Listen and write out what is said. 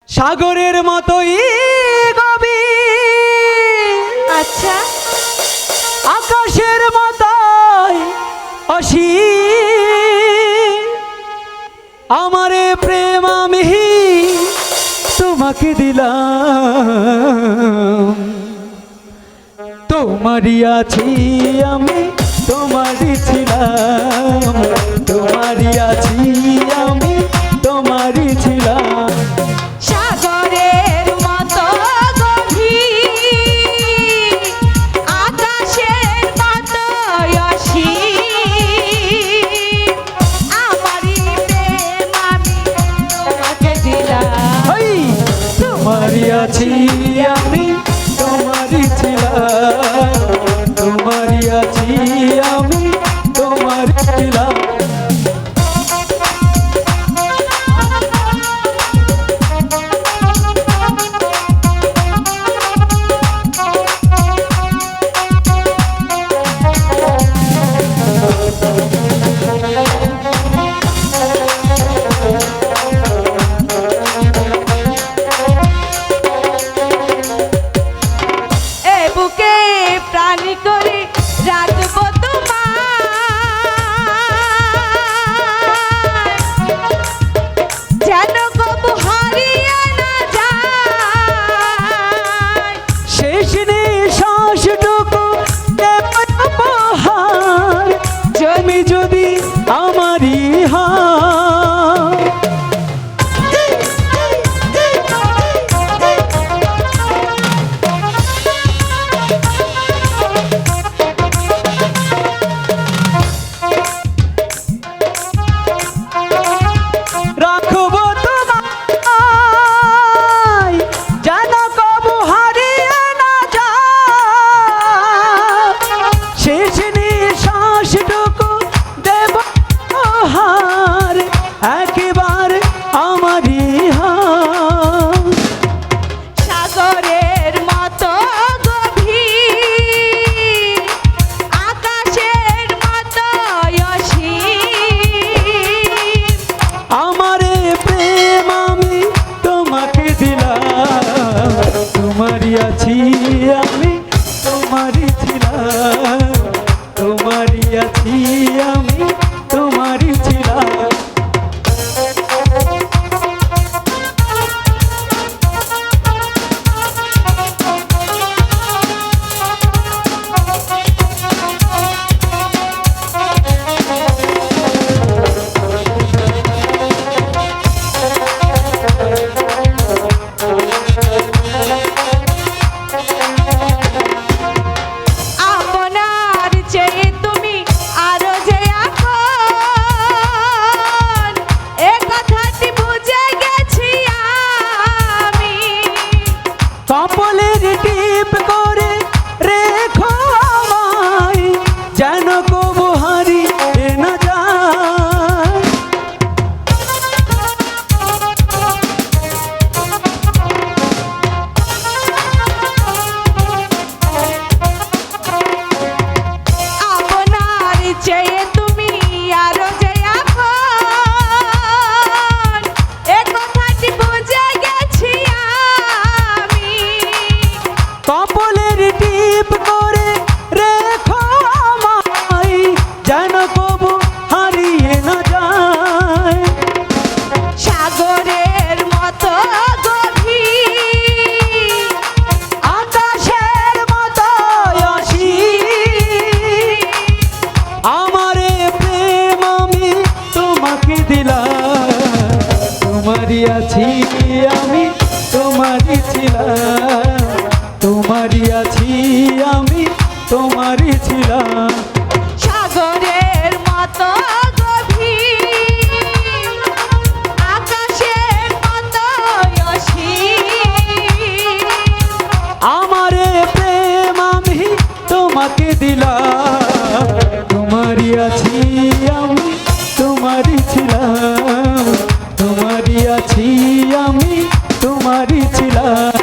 সাগরের মতোই গভীর, আচ্ছা আকাশের মতোই অসীম। আমারে প্রেম আমি তোমাকে দিলাম, তোমারই আছি আমি, তোমারই ছিলাম, তোমারই আছি আমি, তোমারই ছিলাম। সাগরের মতো গভীর, আকাশের মতো অসীম। আমারই প্রেম আমি তোমাকে দিলাম, তোমারই আছি আমি, তোমারই ছিলাম, তোমারই আছি আমি, তোমারই ছিলাম। এ বুকে প্রাণী করে রাখবো তোমার, যেন কবু হারিয়ে না যায়। শেষ নিঃশ্বাসটুকু দেব উপহার, তুমি যদি আমারই হয়। রাখবো তোমায় যেন কবু হারিয়ে না যায়। শেষ নিঃশ্বাসটুকু দেব উপহার, একেবারে আমারই হয়। সাগরের মতো গভীর, আকাশের মতো অসীম। আমারে প্রেম আমি তোমাকে দিলাম, তোমারই আছি আমি, তোমারই ছিলাম, তোমারই আছি আমি, তোমারই ছিলাম। আপনার চেয়ে তুমি আরো যে আপন, এ কথাটি বুঝে গেছি আমি। কপালের টিপ করে রেখো আমায়, যেন কবু হারিয়ে না যায়। আপনার চেয়ে তুমি আরো যে আপন, এ কথাটি বুঝে গেছি আমি। কপালের টিপ করে রেখো আমায়, যেন কবু হারিয়ে না যায়। সাগরের মতো গভীর, আকাশের মতো অসীম। আমারে প্রেম আমি তোমাকে দিলাম, তোমারই আছি আমি, তোমারই ছিলাম, তোমারই আছি আমি, তোমারই ছিলাম। সাগরের মতো গভীর, আকাশের মতো অসীম। আমারে প্রেম আমি তোমাকে দিলাম, তোমারই আছি আমি, তোমারই ছিলাম, তোমারই আছি আমি, তোমারই ছিলাম।